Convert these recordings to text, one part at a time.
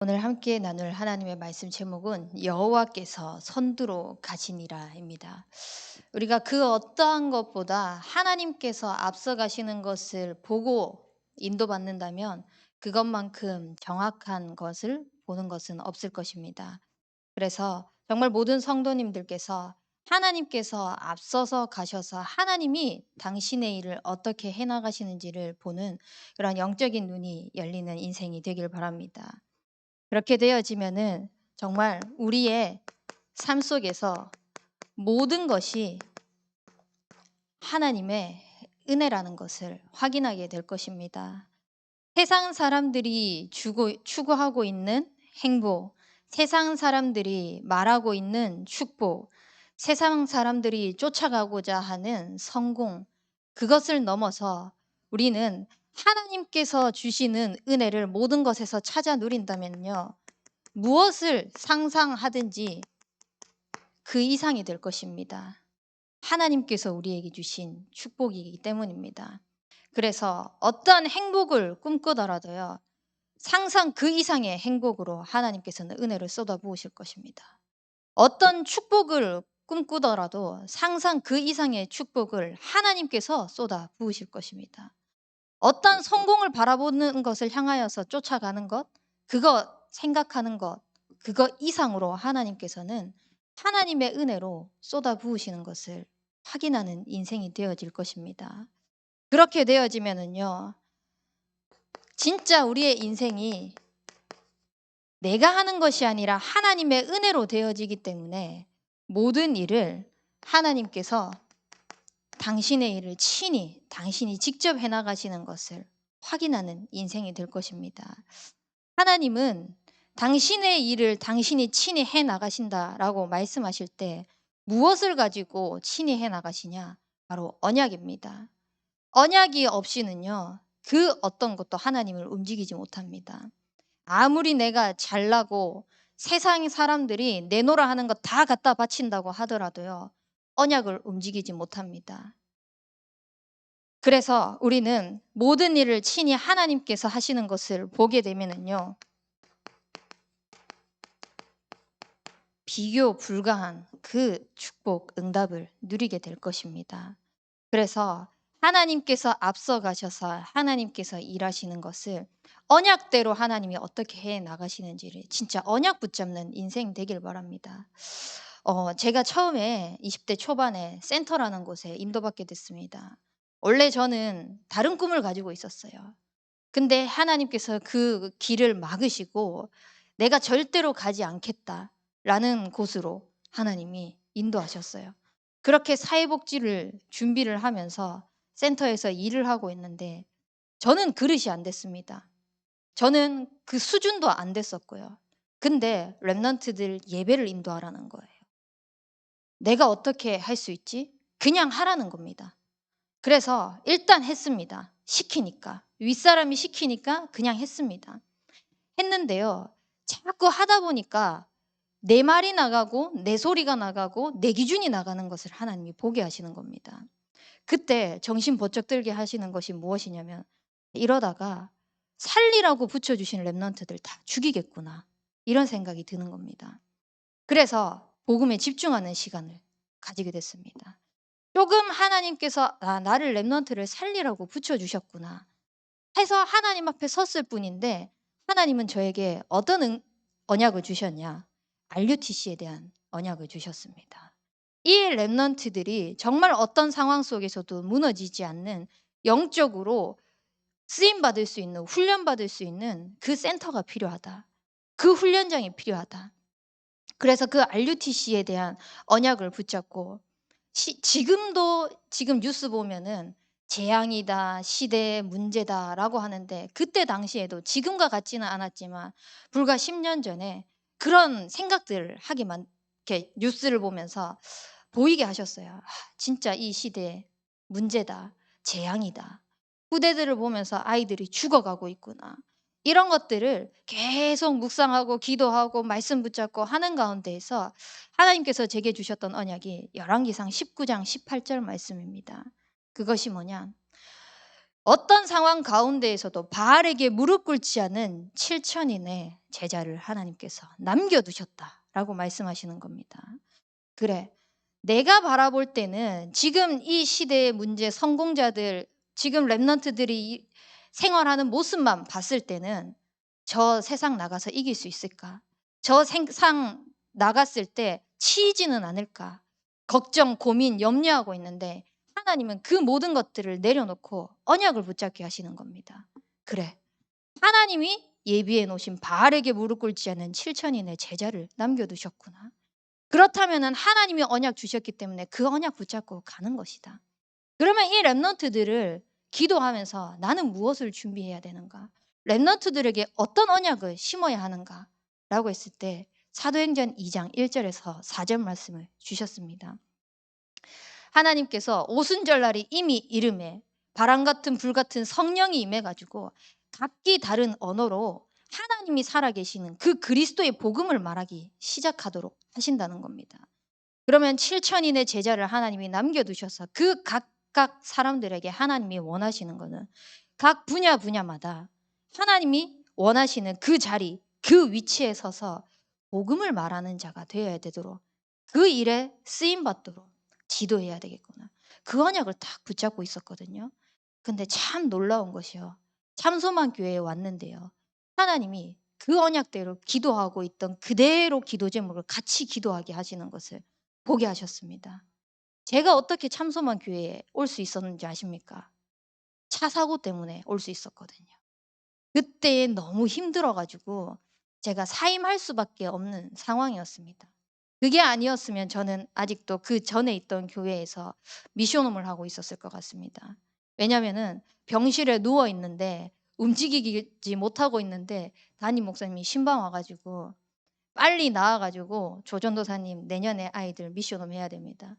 오늘 함께 나눌 하나님의 말씀 제목은 여호와께서 선두로 가시니라입니다. 우리가 그 어떠한 것보다 하나님께서 앞서가시는 것을 보고 인도받는다면 그것만큼 정확한 것을 보는 것은 없을 것입니다. 그래서 정말 모든 성도님들께서 하나님께서 앞서서 가셔서 하나님이 당신의 일을 어떻게 해나가시는지를 보는 그런 영적인 눈이 열리는 인생이 되길 바랍니다. 그렇게 되어지면은 정말 우리의 삶 속에서 모든 것이 하나님의 은혜라는 것을 확인하게 될 것입니다. 세상 사람들이 추구하고 있는 행복, 세상 사람들이 말하고 있는 축복, 세상 사람들이 쫓아가고자 하는 성공, 그것을 넘어서 우리는 하나님께서 주시는 은혜를 모든 것에서 찾아 누린다면요. 무엇을 상상하든지 그 이상이 될 것입니다. 하나님께서 우리에게 주신 축복이기 때문입니다. 그래서 어떠한 행복을 꿈꾸더라도요. 상상 그 이상의 행복으로 하나님께서는 은혜를 쏟아부으실 것입니다. 어떤 축복을 꿈꾸더라도 상상 그 이상의 축복을 하나님께서 쏟아부으실 것입니다. 어떤 성공을 바라보는 것을 향하여서 쫓아가는 것, 그거 생각하는 것, 그거 이상으로 하나님께서는 하나님의 은혜로 쏟아부으시는 것을 확인하는 인생이 되어질 것입니다. 그렇게 되어지면은요, 진짜 우리의 인생이 내가 하는 것이 아니라 하나님의 은혜로 되어지기 때문에 모든 일을 하나님께서 당신의 일을 친히 당신이 직접 해나가시는 것을 확인하는 인생이 될 것입니다. 하나님은 당신의 일을 당신이 친히 해나가신다라고 말씀하실 때 무엇을 가지고 친히 해나가시냐? 바로 언약입니다. 언약이 없이는요, 그 어떤 것도 하나님을 움직이지 못합니다. 아무리 내가 잘나고 세상 사람들이 내놓으라 하는 것 다 갖다 바친다고 하더라도요, 언약을 움직이지 못합니다. 그래서 우리는 모든 일을 친히 하나님께서 하시는 것을 보게 되면은요, 비교 불가한 그 축복, 응답을 누리게 될 것입니다. 그래서 하나님께서 앞서 가셔서 하나님께서 일하시는 것을 언약대로 하나님이 어떻게 해 나가시는지를 진짜 언약 붙잡는 인생 되길 바랍니다. 제가 처음에 20대 초반에 센터라는 곳에 인도받게 됐습니다. 원래 저는 다른 꿈을 가지고 있었어요. 근데 하나님께서 그 길을 막으시고 내가 절대로 가지 않겠다라는 곳으로 하나님이 인도하셨어요. 그렇게 사회복지를 준비를 하면서 센터에서 일을 하고 있는데 저는 그릇이 안 됐습니다. 저는 그 수준도 안 됐었고요. 근데 랩런트들 예배를 인도하라는 거예요. 내가 어떻게 할 수 있지? 그냥 하라는 겁니다. 그래서 일단 했습니다. 시키니까. 윗사람이 시키니까 그냥 했습니다. 했는데요. 자꾸 하다 보니까 내 말이 나가고 내 소리가 나가고 내 기준이 나가는 것을 하나님이 보게 하시는 겁니다. 그때 정신 번쩍 들게 하시는 것이 무엇이냐면 이러다가 살리라고 붙여주신 랩런트들 다 죽이겠구나. 이런 생각이 드는 겁니다. 그래서 복음에 집중하는 시간을 가지게 됐습니다. 조금 하나님께서 나를 랩런트를 살리라고 붙여주셨구나 해서 하나님 앞에 섰을 뿐인데 하나님은 저에게 어떤 언약을 주셨냐? RUTC에 대한 언약을 주셨습니다. 이 랩런트들이 정말 어떤 상황 속에서도 무너지지 않는 영적으로 쓰임받을 수 있는 훈련받을 수 있는 그 센터가 필요하다. 그 훈련장이 필요하다. 그래서 그 RUTC에 대한 언약을 붙잡고 지금도 지금 뉴스 보면은 재앙이다, 시대의 문제다라고 하는데 그때 당시에도 지금과 같지는 않았지만 불과 10년 전에 그런 생각들을 하게만 이렇게 뉴스를 보면서 보이게 하셨어요. 진짜 이 시대의 문제다, 재앙이다. 후대들을 보면서 아이들이 죽어가고 있구나. 이런 것들을 계속 묵상하고 기도하고 말씀 붙잡고 하는 가운데에서 하나님께서 제게 주셨던 언약이 열왕기상 19장 18절 말씀입니다. 그것이 뭐냐? 어떤 상황 가운데에서도 바알에게 무릎 꿇지 않은 7천인의 제자를 하나님께서 남겨두셨다라고 말씀하시는 겁니다. 그래, 내가 바라볼 때는 지금 이 시대의 문제, 성공자들, 지금 랩런트들이 생활하는 모습만 봤을 때는 저 세상 나가서 이길 수 있을까? 저 세상 나갔을 때 치이지는 않을까? 걱정, 고민, 염려하고 있는데 하나님은 그 모든 것들을 내려놓고 언약을 붙잡게 하시는 겁니다. 그래, 하나님이 예비해 놓으신 바알에게 무릎 꿇지 않은 7천인의 제자를 남겨두셨구나. 그렇다면 하나님이 언약 주셨기 때문에 그 언약 붙잡고 가는 것이다. 그러면 이 랩런트들을 기도하면서 나는 무엇을 준비해야 되는가? 랩런트들에게 어떤 언약을 심어야 하는가? 라고 했을 때 사도행전 2장 1절에서 4절 말씀을 주셨습니다. 하나님께서 오순절날이 이미 이름에 바람 같은 불 같은 성령이 임해가지고 각기 다른 언어로 하나님이 살아계시는 그 그리스도의 복음을 말하기 시작하도록 하신다는 겁니다. 그러면 7천인의 제자를 하나님이 남겨두셔서 그 각각 사람들에게 하나님이 원하시는 것은 각 분야마다 하나님이 원하시는 그 자리, 그 위치에 서서 복음을 말하는 자가 되어야 되도록 그 일에 쓰임받도록 지도해야 되겠구나. 그 언약을 딱 붙잡고 있었거든요. 근데 참 놀라운 것이요. 참소만 교회에 왔는데요. 하나님이 그 언약대로 기도하고 있던 그대로 기도 제목을 같이 기도하게 하시는 것을 보게 하셨습니다. 제가 어떻게 참소만 교회에 올 수 있었는지 아십니까? 차 사고 때문에 올 수 있었거든요. 그때 너무 힘들어 가지고 제가 사임할 수밖에 없는 상황이었습니다. 그게 아니었으면 저는 아직도 그 전에 있던 교회에서 미션홈을 하고 있었을 것 같습니다. 왜냐면은 병실에 누워 있는데 움직이지 못하고 있는데 담임 목사님이 신방 와 가지고 빨리 나와 가지고 "조전도사님 내년에 아이들 미션홈 해야 됩니다.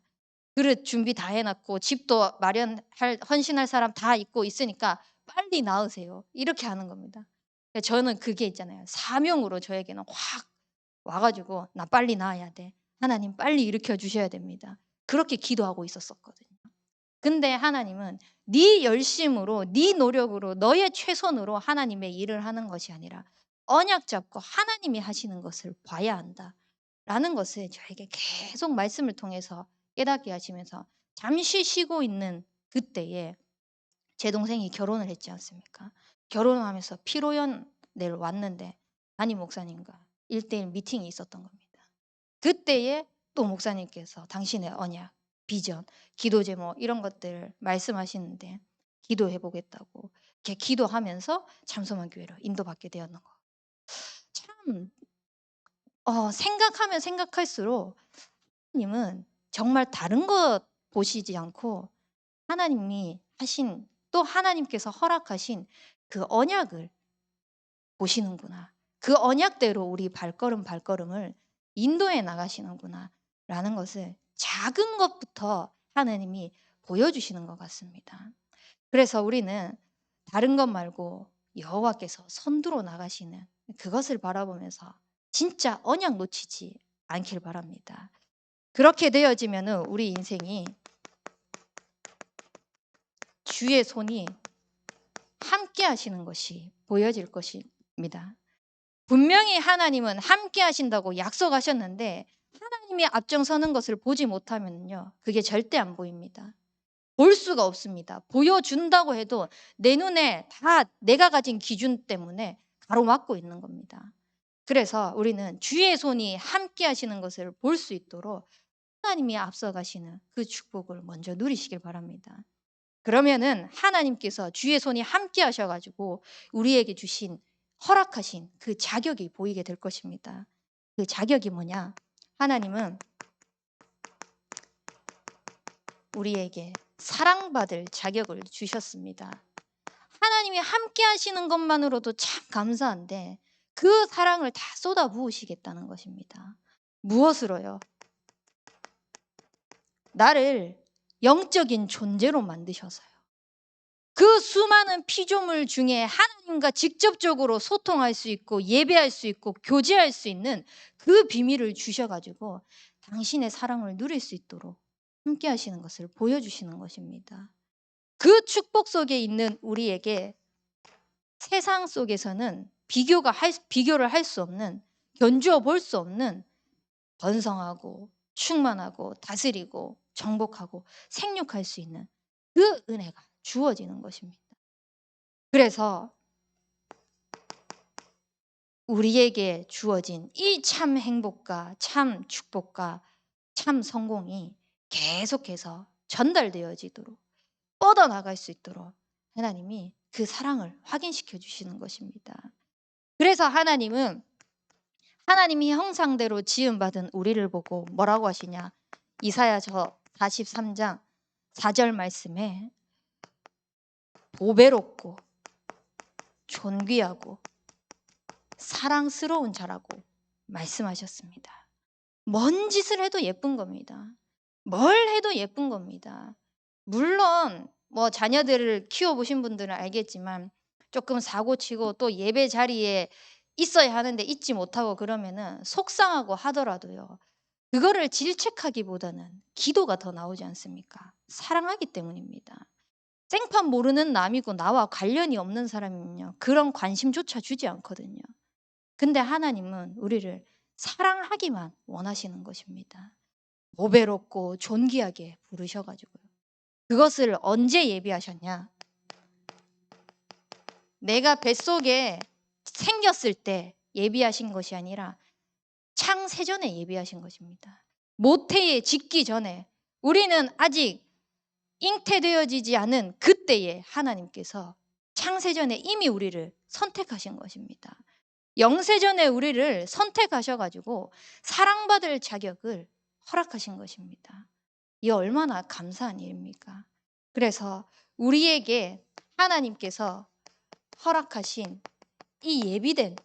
그릇 준비 다 해 놨고 집도 마련할 헌신할 사람 다 있고 있으니까 빨리 나으세요." 이렇게 하는 겁니다. 저는 그게 있잖아요. 사명으로 저에게는 확 와 가지고 '나 빨리 나아야 돼. 하나님 빨리 일으켜 주셔야 됩니다.' 그렇게 기도하고 있었었거든요. 근데 하나님은 네 열심으로 네 노력으로 너의 최선으로 하나님의 일을 하는 것이 아니라 언약 잡고 하나님이 하시는 것을 봐야 한다라는 것을 저에게 계속 말씀을 통해서 깨닫게 하시면서 잠시 쉬고 있는 그때에 제 동생이 결혼을 했지 않습니까? 결혼을 하면서 피로연을 왔는데 담임 목사님과 1대1 미팅이 있었던 겁니다. 그때에 또 목사님께서 당신의 언약, 비전, 기도 제목 이런 것들을 말씀하시는데 기도해 보겠다고 이렇게 기도하면서 참소만 교회로 인도받게 되었는 거. 참 생각하면 생각할수록 하나님은 정말 다른 것 보시지 않고 하나님이 하신 또 하나님께서 허락하신 그 언약을 보시는구나. 그 언약대로 우리 발걸음을 인도해 나가시는구나라는 것을 작은 것부터 하나님이 보여주시는 것 같습니다. 그래서 우리는 다른 것 말고 여호와께서 선두로 나가시는 그것을 바라보면서 진짜 언약 놓치지 않길 바랍니다. 그렇게 되어지면은 우리 인생이 주의 손이 함께 하시는 것이 보여질 것입니다. 분명히 하나님은 함께 하신다고 약속하셨는데 하나님이 앞장서는 것을 보지 못하면요. 그게 절대 안 보입니다. 볼 수가 없습니다. 보여준다고 해도 내 눈에 다 내가 가진 기준 때문에 가로막고 있는 겁니다. 그래서 우리는 주의 손이 함께 하시는 것을 볼 수 있도록 하나님이 앞서가시는 그 축복을 먼저 누리시길 바랍니다. 그러면은 하나님께서 주의 손이 함께 하셔가지고 우리에게 주신 허락하신 그 자격이 보이게 될 것입니다. 그 자격이 뭐냐? 하나님은 우리에게 사랑받을 자격을 주셨습니다. 하나님이 함께 하시는 것만으로도 참 감사한데 그 사랑을 다 쏟아 부으시겠다는 것입니다. 무엇으로요? 나를 영적인 존재로 만드셔서요. 그 수많은 피조물 중에 하나님과 직접적으로 소통할 수 있고 예배할 수 있고 교제할 수 있는 그 비밀을 주셔가지고 당신의 사랑을 누릴 수 있도록 함께 하시는 것을 보여주시는 것입니다. 그 축복 속에 있는 우리에게 세상 속에서는 비교를 할 수 없는, 견주어 볼 수 없는 번성하고 충만하고 다스리고 정복하고 생육할 수 있는 그 은혜가 주어지는 것입니다. 그래서 우리에게 주어진 이 참 행복과 참 축복과 참 성공이 계속해서 전달되어지도록 뻗어나갈 수 있도록 하나님이 그 사랑을 확인시켜 주시는 것입니다. 그래서 하나님은 하나님이 형상대로 지음받은 우리를 보고 뭐라고 하시냐? 이사야서 43장 4절 말씀에 보배롭고 존귀하고 사랑스러운 자라고 말씀하셨습니다. 뭔 짓을 해도 예쁜 겁니다. 뭘 해도 예쁜 겁니다. 물론 뭐 자녀들을 키워보신 분들은 알겠지만 조금 사고치고 또 예배 자리에 있어야 하는데 있지 못하고 그러면은 속상하고 하더라도요. 그거를 질책하기보다는 기도가 더 나오지 않습니까? 사랑하기 때문입니다. 생판 모르는 남이고 나와 관련이 없는 사람이면요. 그런 관심조차 주지 않거든요. 근데 하나님은 우리를 사랑하기만 원하시는 것입니다. 보배롭고 존귀하게 부르셔가지고요. 그것을 언제 예비하셨냐? 내가 뱃속에 생겼을 때 예비하신 것이 아니라 창세전에 예비하신 것입니다. 모태에 짓기 전에 우리는 아직 잉태되어지지 않은 그때에 하나님께서 창세전에 이미 우리를 선택하신 것입니다. 영세전에 우리를 선택하셔가지고 사랑받을 자격을 허락하신 것입니다. 이 얼마나 감사한 일입니까? 그래서 우리에게 하나님께서 허락하신 이 예비된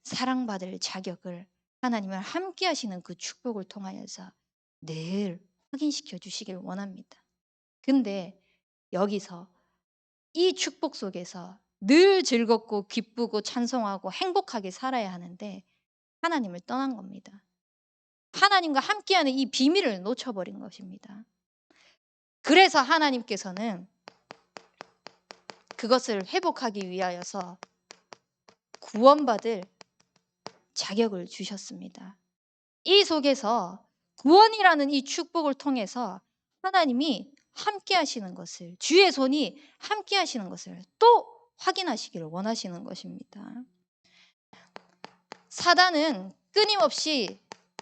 사랑받을 자격을 하나님을 함께 하시는 그 축복을 통하여서 늘 확인시켜 주시길 원합니다. 근데 여기서 이 축복 속에서 늘 즐겁고 기쁘고 찬송하고 행복하게 살아야 하는데 하나님을 떠난 겁니다. 하나님과 함께하는 이 비밀을 놓쳐버린 것입니다. 그래서 하나님께서는 그것을 회복하기 위하여서 구원받을 자격을 주셨습니다. 이 속에서 구원이라는 이 축복을 통해서 하나님이 함께 하시는 것을, 주의 손이 함께 하시는 것을 또 확인하시기를 원하시는 것입니다. 사단은 끊임없이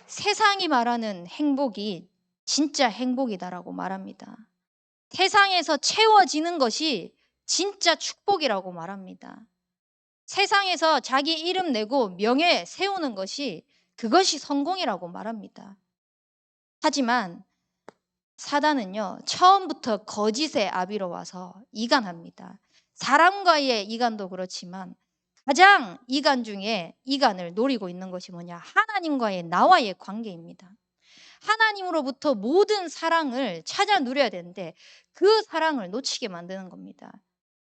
세상이 말하는 행복이 진짜 행복이다라고 말합니다. 세상에서 채워지는 것이 진짜 축복이라고 말합니다. 세상에서 자기 이름 내고 명예 세우는 것이 그것이 성공이라고 말합니다. 하지만 사단은요, 처음부터 거짓의 아비로 와서 이간합니다. 사람과의 이간도 그렇지만 가장 이간 중에 이간을 노리고 있는 것이 뭐냐? 하나님과의 나와의 관계입니다. 하나님으로부터 모든 사랑을 찾아 누려야 되는데 그 사랑을 놓치게 만드는 겁니다.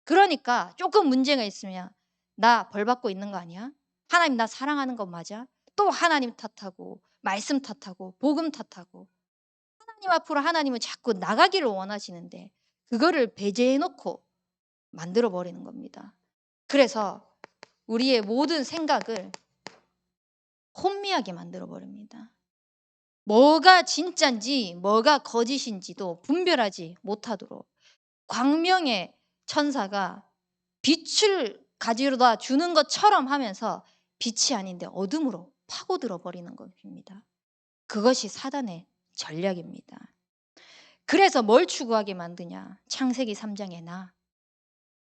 그러니까 조금 문제가 있으면 나 벌 받고 있는 거 아니야? 하나님 나 사랑하는 거 맞아? 또 하나님 탓하고 말씀 탓하고 복음 탓하고 하나님 앞으로 하나님은 자꾸 나가기를 원하시는데 그거를 배제해 놓고 만들어 버리는 겁니다. 그래서 우리의 모든 생각을 혼미하게 만들어 버립니다. 뭐가 진짜인지 뭐가 거짓인지도 분별하지 못하도록 광명의 천사가 빛을 가지러다 주는 것처럼 하면서 빛이 아닌데 어둠으로 파고들어 버리는 것입니다. 그것이 사단의 전략입니다. 그래서 뭘 추구하게 만드냐? 창세기 3장에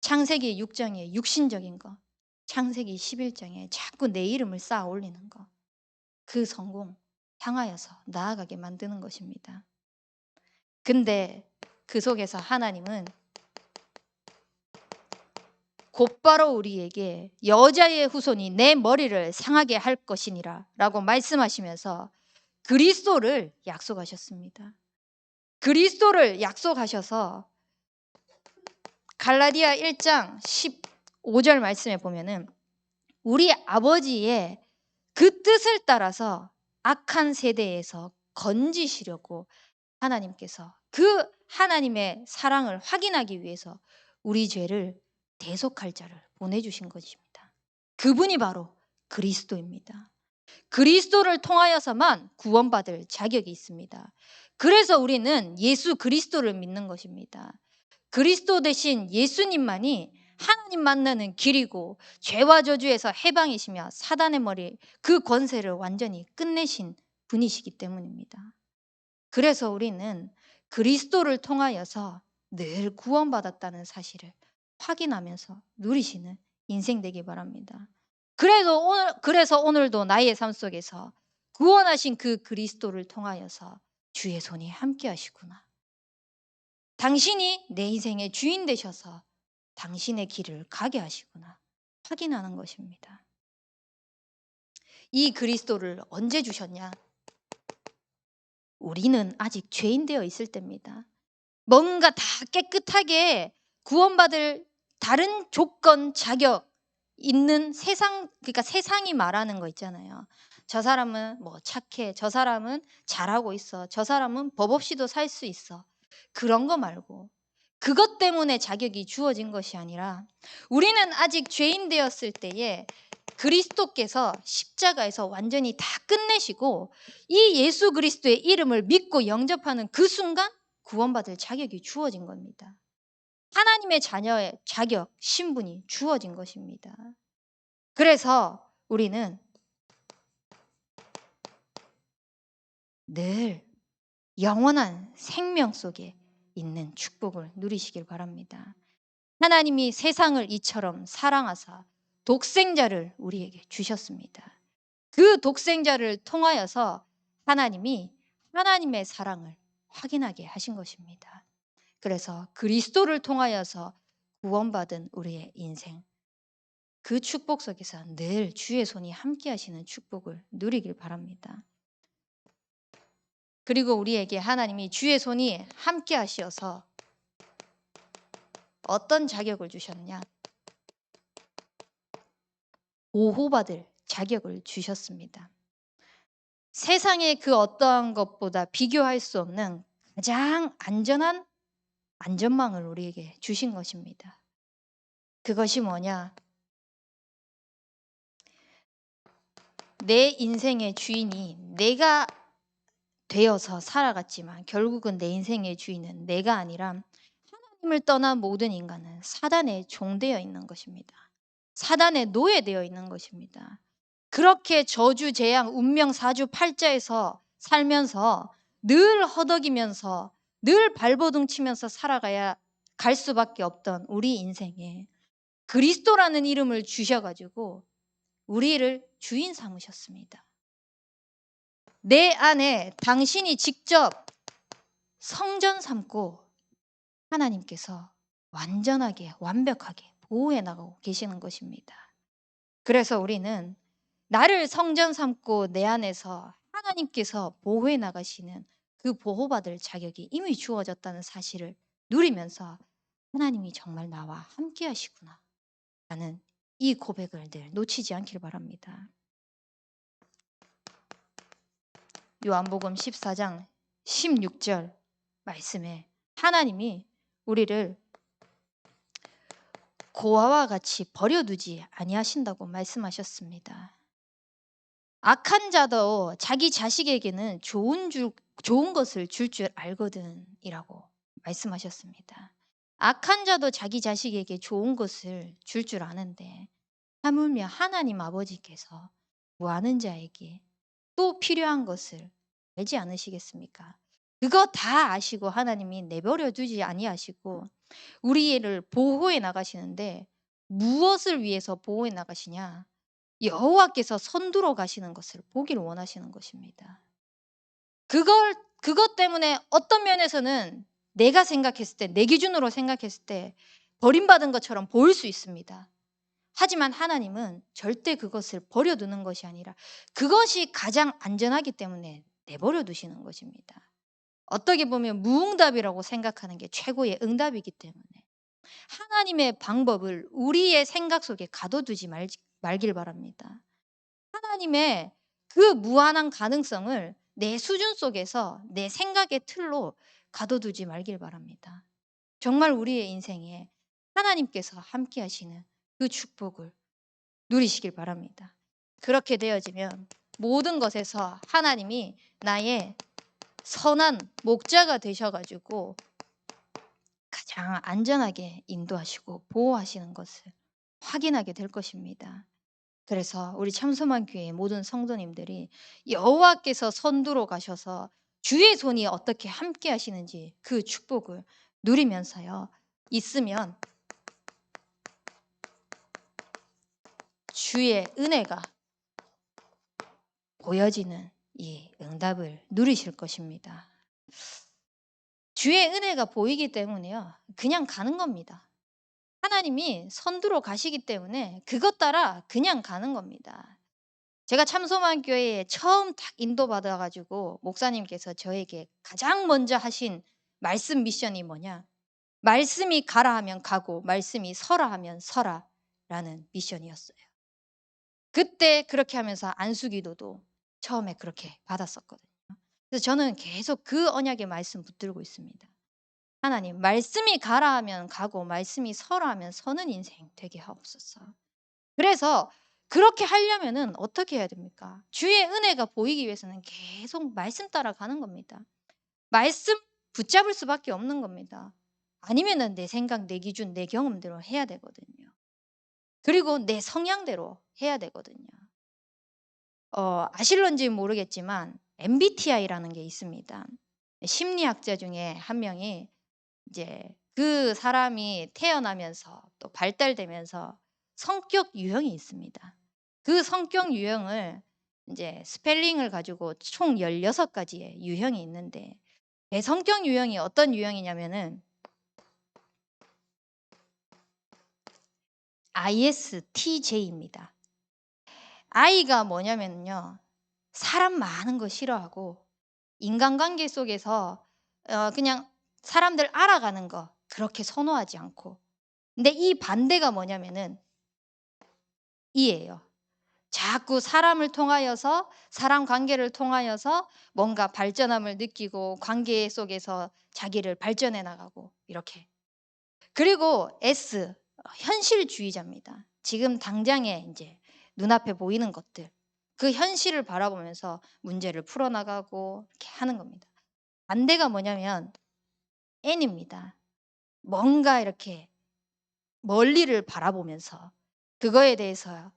창세기 6장에 육신적인 거, 창세기 11장에 자꾸 내 이름을 쌓아 올리는 거, 그 성공 향하여서 나아가게 만드는 것입니다. 근데 그 속에서 하나님은 곧바로 우리에게 여자의 후손이 내 머리를 상하게 할 것이니라 라고 말씀하시면서 그리스도를 약속하셨습니다. 그리스도를 약속하셔서 갈라디아 1장 15절 말씀에 보면은 우리 아버지의 그 뜻을 따라서 악한 세대에서 건지시려고 하나님께서 그 하나님의 사랑을 확인하기 위해서 우리 죄를 대속할 자를 보내주신 것입니다. 그분이 바로 그리스도입니다. 그리스도를 통하여서만 구원받을 자격이 있습니다. 그래서 우리는 예수 그리스도를 믿는 것입니다. 그리스도 대신 예수님만이 하나님 만나는 길이고 죄와 저주에서 해방이시며 사단의 머리 그 권세를 완전히 끝내신 분이시기 때문입니다. 그래서 우리는 그리스도를 통하여서 늘 구원받았다는 사실을 확인하면서 누리시는 인생 되기 바랍니다. 그래서 오늘도 나의 삶 속에서 구원하신 그 그리스도를 통하여서 주의 손이 함께 하시구나. 당신이 내 인생의 주인 되셔서 당신의 길을 가게 하시구나. 확인하는 것입니다. 이 그리스도를 언제 주셨냐? 우리는 아직 죄인 되어 있을 때입니다. 뭔가 다 깨끗하게 구원받을 다른 조건, 자격 있는 세상, 그러니까 세상이 말하는 거 있잖아요. 저 사람은 뭐 착해, 저 사람은 잘하고 있어, 저 사람은 법 없이도 살 수 있어. 그런 거 말고 그것 때문에 자격이 주어진 것이 아니라 우리는 아직 죄인 되었을 때에 그리스도께서 십자가에서 완전히 다 끝내시고 이 예수 그리스도의 이름을 믿고 영접하는 그 순간 구원받을 자격이 주어진 겁니다. 하나님의 자녀의 자격, 신분이 주어진 것입니다. 그래서 우리는 늘 영원한 생명 속에 있는 축복을 누리시길 바랍니다. 하나님이 세상을 이처럼 사랑하사 독생자를 우리에게 주셨습니다. 그 독생자를 통하여서 하나님이 하나님의 사랑을 확인하게 하신 것입니다. 그래서 그리스도를 통하여서 구원받은 우리의 인생, 그 축복 속에서 늘 주의 손이 함께 하시는 축복을 누리길 바랍니다. 그리고 우리에게 하나님이 주의 손이 함께 하시어서 어떤 자격을 주셨냐? 보호받을 자격을 주셨습니다. 세상의 그 어떠한 것보다 비교할 수 없는 가장 안전한 안전망을 우리에게 주신 것입니다. 그것이 뭐냐? 내 인생의 주인이 내가 되어서 살아갔지만 결국은 내 인생의 주인은 내가 아니라 하나님을 떠난 모든 인간은 사단에 종되어 있는 것입니다. 사단에 노예되어 있는 것입니다. 그렇게 저주, 재앙, 운명, 사주, 팔자에서 살면서 늘 허덕이면서 늘 발버둥 치면서 살아가야 갈 수밖에 없던 우리 인생에 그리스도라는 이름을 주셔가지고 우리를 주인 삼으셨습니다. 내 안에 당신이 직접 성전 삼고 하나님께서 완전하게 완벽하게 보호해 나가고 계시는 것입니다. 그래서 우리는 나를 성전 삼고 내 안에서 하나님께서 보호해 나가시는 그 보호받을 자격이 이미 주어졌다는 사실을 누리면서 하나님이 정말 나와 함께 하시구나 라는 이 고백을 늘 놓치지 않길 바랍니다. 요한복음 14장 16절 말씀에 하나님이 우리를 고아와 같이 버려두지 아니하신다고 말씀하셨습니다. 악한 자도 자기 자식에게는 좋은 것을 줄 줄 알거든 이라고 말씀하셨습니다. 악한 자도 자기 자식에게 좋은 것을 줄 줄 아는데 하물며 하나님 아버지께서 구하는 자에게 또 필요한 것을 알지 않으시겠습니까? 그거 다 아시고 하나님이 내버려 두지 아니하시고 우리를 보호해 나가시는데 무엇을 위해서 보호해 나가시냐? 여호와께서 선두로 가시는 것을 보기를 원하시는 것입니다. 그것 때문에 어떤 면에서는 내가 생각했을 때, 내 기준으로 생각했을 때 버림받은 것처럼 보일 수 있습니다. 하지만 하나님은 절대 그것을 버려두는 것이 아니라 그것이 가장 안전하기 때문에 내버려 두시는 것입니다. 어떻게 보면 무응답이라고 생각하는 게 최고의 응답이기 때문에 하나님의 방법을 우리의 생각 속에 가둬두지 말길 바랍니다. 하나님의 그 무한한 가능성을 내 수준 속에서 내 생각의 틀로 가둬두지 말길 바랍니다. 정말 우리의 인생에 하나님께서 함께 하시는 그 축복을 누리시길 바랍니다. 그렇게 되어지면 모든 것에서 하나님이 나의 선한 목자가 되셔 가지고 가장 안전하게 인도하시고 보호하시는 것을 확인하게 될 것입니다. 그래서 우리 참소만 교회의 모든 성도님들이 여호와께서 선두로 가셔서 주의 손이 어떻게 함께 하시는지 그 축복을 누리면서요. 있으면 주의 은혜가 보여지는 이 응답을 누리실 것입니다. 주의 은혜가 보이기 때문에요. 그냥 가는 겁니다. 하나님이 선두로 가시기 때문에 그것 따라 그냥 가는 겁니다. 제가 참소만 교회에 처음 딱 인도받아 가지고 목사님께서 저에게 가장 먼저 하신 말씀 미션이 뭐냐? 말씀이 가라 하면 가고 말씀이 서라 하면 서라라는 미션이었어요. 그때 그렇게 하면서 안수기도도 처음에 그렇게 받았었거든요. 그래서 저는 계속 그 언약의 말씀 붙들고 있습니다. 하나님, 말씀이 가라 하면 가고 말씀이 서라 하면 서는 인생 되게 하옵소서. 그래서 그렇게 하려면은 어떻게 해야 됩니까? 주의 은혜가 보이기 위해서는 계속 말씀 따라가는 겁니다. 말씀 붙잡을 수밖에 없는 겁니다. 아니면은 내 생각, 내 기준, 내 경험대로 해야 되거든요. 그리고 내 성향대로 해야 되거든요. 아실런지 모르겠지만 MBTI라는 게 있습니다. 심리학자 중에 한 명이 이제 그 사람이 태어나면서 또 발달되면서 성격 유형이 있습니다. 그 성격 유형을 이제 스펠링을 가지고 총 16가지의 유형이 있는데 내 성격 유형이 어떤 유형이냐면은 ISTJ입니다. I가 뭐냐면요. 사람 많은 거 싫어하고 인간관계 속에서 그냥 사람들 알아가는 거 그렇게 선호하지 않고 근데 이 반대가 뭐냐면은 E예요. 자꾸 사람을 통하여서 사람 관계를 통하여서 뭔가 발전함을 느끼고 관계 속에서 자기를 발전해 나가고 이렇게. 그리고 S 현실주의자입니다. 지금 당장에 이제 눈앞에 보이는 것들 그 현실을 바라보면서 문제를 풀어 나가고 이렇게 하는 겁니다. 반대가 뭐냐면 N입니다. 뭔가 이렇게 멀리를 바라보면서 그거에 대해서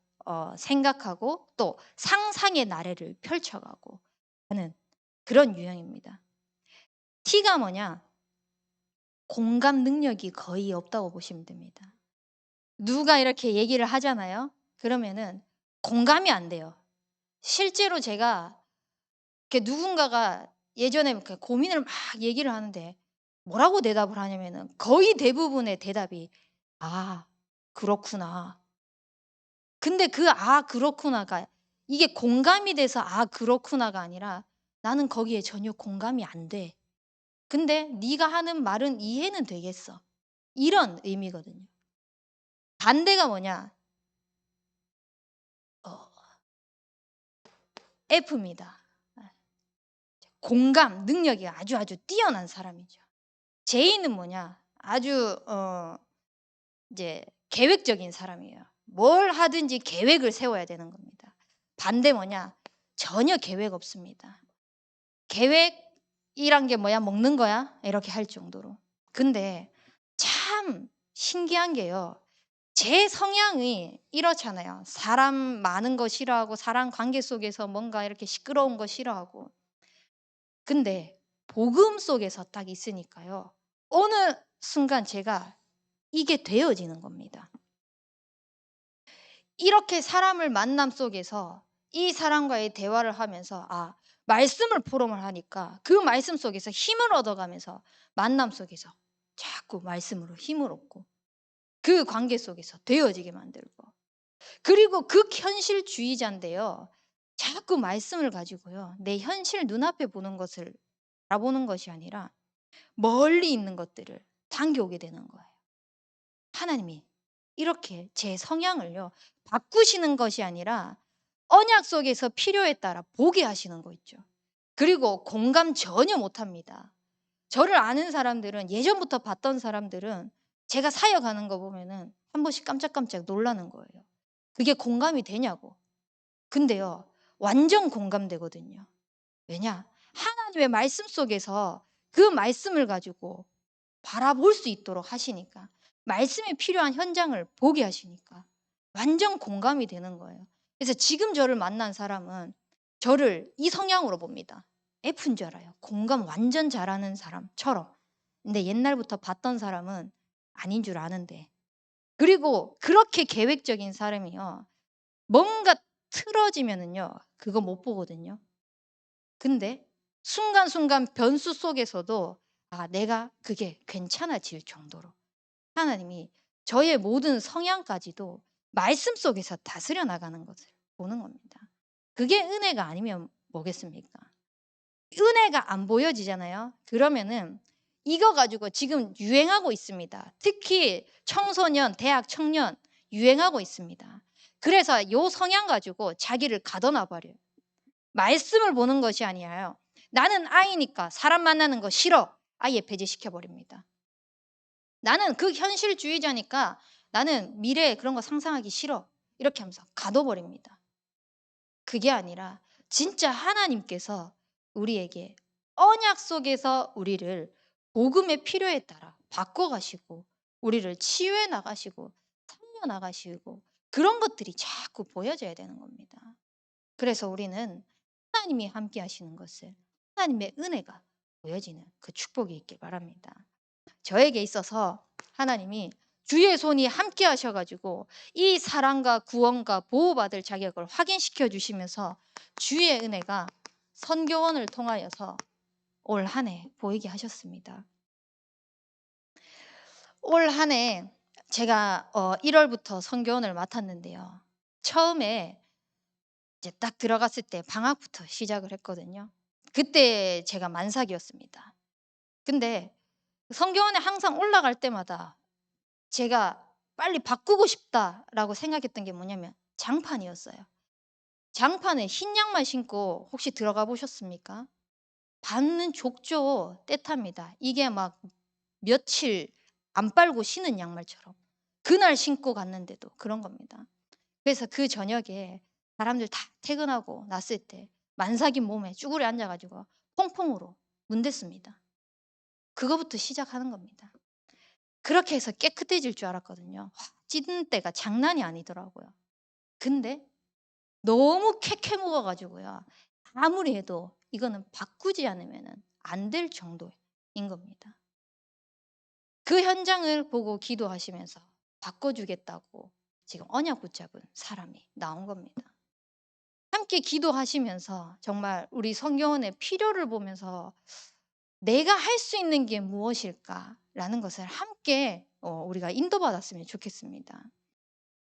생각하고 또 상상의 나래를 펼쳐가고 하는 그런 유형입니다. T가 뭐냐? 공감 능력이 거의 없다고 보시면 됩니다. 누가 이렇게 얘기를 하잖아요. 그러면은 공감이 안 돼요. 실제로 제가 이렇게 누군가가 예전에 이렇게 고민을 막 얘기를 하는데 뭐라고 대답을 하냐면은 거의 대부분의 대답이 "아 그렇구나." 근데 그 "아 그렇구나."가 이게 공감이 돼서 "아 그렇구나."가 아니라 "나는 거기에 전혀 공감이 안 돼. 근데 네가 하는 말은 이해는 되겠어." 이런 의미거든요. 반대가 뭐냐? 어 F입니다. 예. 공감 능력이 아주 뛰어난 사람이죠. J는 뭐냐? 아주 이제 계획적인 사람이에요. 뭘 하든지 계획을 세워야 되는 겁니다. 반대 뭐냐? 전혀 계획 없습니다. 계획이란 게 뭐야? 먹는 거야? 이렇게 할 정도로. 근데 참 신기한 게요. 제 성향이 이렇잖아요. 사람 많은 거 싫어하고 사람 관계 속에서 뭔가 이렇게 시끄러운 거 싫어하고. 근데 복음 속에서 딱 있으니까요. 어느 순간 제가 이게 되어지는 겁니다. 이렇게 사람을 만남 속에서 이 사람과의 대화를 하면서 말씀을 포럼을 하니까 그 말씀 속에서 힘을 얻어가면서 만남 속에서 자꾸 말씀으로 힘을 얻고 그 관계 속에서 되어지게 만들고 그리고 극현실주의자인데요. 자꾸 말씀을 가지고요. 내 현실 눈앞에 보는 것을 바라보는 것이 아니라 멀리 있는 것들을 당겨오게 되는 거예요. 하나님이 이렇게 제 성향을요. 바꾸시는 것이 아니라 언약 속에서 필요에 따라 보게 하시는 거 있죠. 그리고 공감 전혀 못 합니다. 저를 아는 사람들은, 예전부터 봤던 사람들은 제가 사역하는 거 보면은 한 번씩 깜짝깜짝 놀라는 거예요. 그게 공감이 되냐고. 근데요, 완전 공감되거든요. 왜냐? 하나님의 말씀 속에서 그 말씀을 가지고 바라볼 수 있도록 하시니까, 말씀이 필요한 현장을 보게 하시니까 완전 공감이 되는 거예요. 그래서 지금 저를 만난 사람은 저를 이 성향으로 봅니다. F인 줄 알아요. 공감 완전 잘하는 사람처럼. 근데 옛날부터 봤던 사람은 아닌 줄 아는데. 그리고 그렇게 계획적인 사람이요, 뭔가 틀어지면은요, 그거 못 보거든요. 근데 순간순간 변수 속에서도 내가 그게 괜찮아질 정도로 하나님이 저의 모든 성향까지도 말씀 속에서 다스려 나가는 것을 보는 겁니다. 그게 은혜가 아니면 뭐겠습니까? 은혜가 안 보여지잖아요. 그러면은 이거 가지고 지금 유행하고 있습니다. 특히 청소년, 대학 청년 유행하고 있습니다. 그래서 요 성향 가지고 자기를 가둬놔 버려요. 말씀을 보는 것이 아니에요. 나는 아이니까 사람 만나는 거 싫어. 아예 배제시켜 버립니다. 나는 그 현실주의자니까 나는 미래에 그런 거 상상하기 싫어. 이렇게 하면서 가둬버립니다. 그게 아니라 진짜 하나님께서 우리에게 언약 속에서 우리를 복음의 필요에 따라 바꿔가시고 우리를 치유해 나가시고 살려 나가시고 그런 것들이 자꾸 보여져야 되는 겁니다. 그래서 우리는 하나님이 함께 하시는 것을, 하나님의 은혜가 보여지는 그 축복이 있길 바랍니다. 저에게 있어서 하나님이 주의 손이 함께 하셔가지고 이 사랑과 구원과 보호받을 자격을 확인시켜 주시면서 주의 은혜가 선교원을 통하여서 올 한 해 보이게 하셨습니다. 올 한 해 제가 1월부터 선교원을 맡았는데요. 처음에 이제 딱 들어갔을 때 방학부터 시작을 했거든요. 그때 제가 만삭이었습니다. 근데 선교원에 항상 올라갈 때마다 제가 '빨리 바꾸고 싶다.'라고 생각했던 게 뭐냐면 장판이었어요. 장판에 흰 양말 신고 혹시 들어가 보셨습니까? 발은 족저 떼탑니다. 이게 막 며칠 안 빨고 신은 양말처럼. 그날 신고 갔는데도 그런 겁니다. 그래서 그 저녁에 사람들 다 퇴근하고 났을 때 만삭인 몸에 쭈그려 앉아 가지고 퐁퐁으로 문댔습니다. 그거부터 시작하는 겁니다. 그렇게 해서 깨끗해질 줄 알았거든요. 와, 찌든 때가 장난이 아니더라고요. 근데 너무 캐캐 묵어 가지고요. 아무리 해도 이거는 바꾸지 않으면은 안 될 정도인 겁니다. 그 현장을 보고 기도하시면서 바꿔 주겠다고 지금 언약 붙잡은 사람이 나온 겁니다. 함께 기도하시면서 정말 우리 성경원의 필요를 보면서 '내가 할 수 있는 게 무엇일까?'라는 것을 함께 우리가 인도받았으면 좋겠습니다.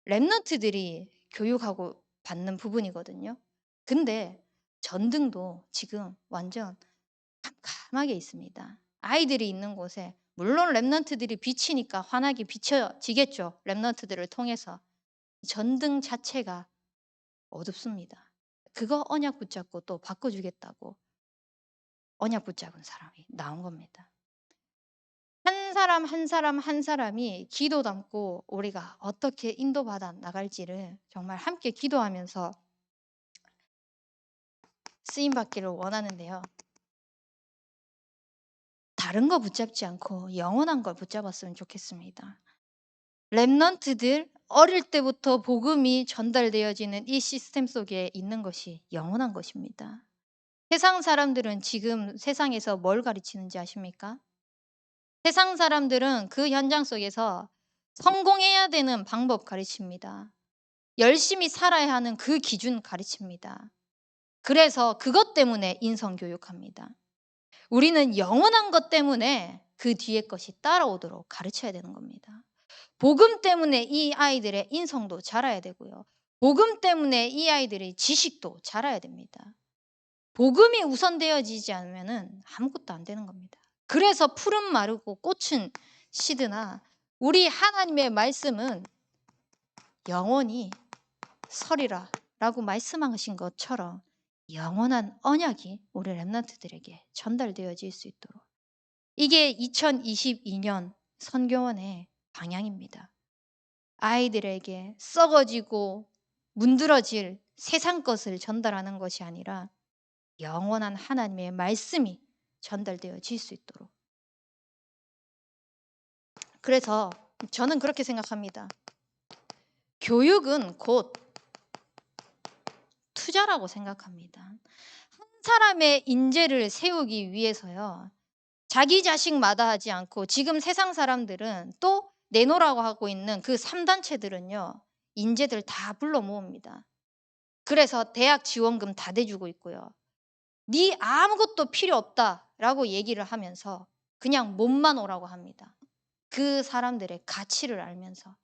랩런트들이 교육하고 받는 부분이거든요. 근데 전등도 지금 완전 캄캄하게 있습니다. 아이들이 있는 곳에 물론 랩런트들이 비치니까 환하게 비춰지겠죠, 랩런트들을 통해서. 전등 자체가 어둡습니다. 그거 언약 붙잡고 또 바꿔주겠다고 언약 붙잡은 사람이 나온 겁니다. 한 사람 한 사람 한 사람이 기도 담고 우리가 어떻게 인도받아 나갈지를 정말 함께 기도하면서 쓰임 받기를 원하는데요. 다른 거 붙잡지 않고 영원한 걸 붙잡았으면 좋겠습니다. 랩넌트들 어릴 때부터 복음이 전달되어지는 이 시스템 속에 있는 것이 영원한 것입니다. 세상 사람들은 지금 세상에서 뭘 가르치는지 아십니까? 세상 사람들은 그 현장 속에서 성공해야 되는 방법 가르칩니다. 열심히 살아야 하는 그 기준 가르칩니다. 그래서 그것 때문에 인성 교육합니다. 우리는 영원한 것 때문에 그 뒤에 것이 따라오도록 가르쳐야 되는 겁니다. 복음 때문에 이 아이들의 인성도 자라야 되고요. 복음 때문에 이 아이들의 지식도 자라야 됩니다. 복음이 우선되어지지 않으면 아무것도 안 되는 겁니다. 그래서 풀은 마르고 꽃은 시드나 우리 하나님의 말씀은 영원히 서리라 라고 말씀하신 것처럼 영원한 언약이 우리 랩런트들에게 전달되어질 수 있도록 이게 2022년 선교원의 방향입니다. 아이들에게 썩어지고 문드러질 세상 것을 전달하는 것이 아니라 영원한 하나님의 말씀이 전달되어질 수 있도록. 그래서 저는 그렇게 생각합니다. 교육은 곧 투자라고 생각합니다. 한 사람의 인재를 세우기 위해서요. 자기 자식 마다하지 않고 지금 세상 사람들은 또 내놓으라고 하고 있는 그 3단체들은요. 인재들 다 불러 모읍니다. 그래서 대학 지원금 다 대주고 있고요. 네 아무것도 필요 없다라고 얘기를 하면서 그냥 몸만 오라고 합니다. 그 사람들의 가치를 알면서.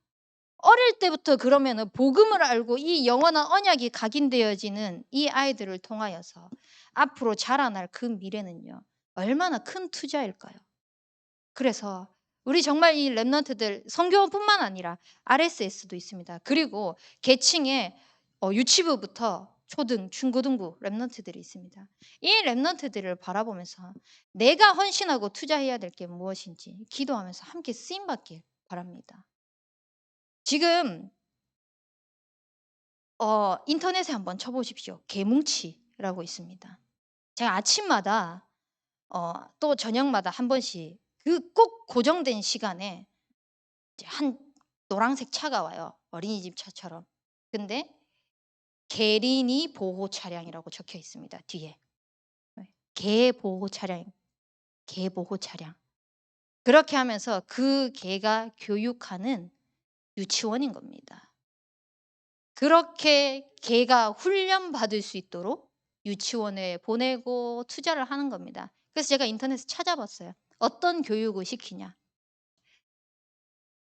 어릴 때부터 그러면은 복음을 알고 이 영원한 언약이 각인되어지는 이 아이들을 통하여서 앞으로 자라날 그 미래는요. 얼마나 큰 투자일까요? 그래서 우리 정말 이 랩런트들 성교원뿐만 아니라 RSS도 있습니다. 그리고 계층에 유치부부터 초등, 중고등부 랩런트들이 있습니다. 이 랩런트들을 바라보면서 내가 헌신하고 투자해야 될 게 무엇인지 기도하면서 함께 쓰임받길 바랍니다. 지금 인터넷에 한번 쳐보십시오. 개뭉치라고 있습니다. 제가 아침마다 또 저녁마다 한 번씩 그 꼭 고정된 시간에 이제 한 노란색 차가 와요. 어린이집 차처럼. 근데 개린이 보호 차량이라고 적혀 있습니다. 뒤에. 개 보호 차량. 개 보호 차량. 그렇게 하면서 그 개가 교육하는 유치원인 겁니다. 그렇게 개가 훈련받을 수 있도록 유치원에 보내고 투자를 하는 겁니다. 그래서 제가 인터넷에 찾아봤어요. 어떤 교육을 시키냐.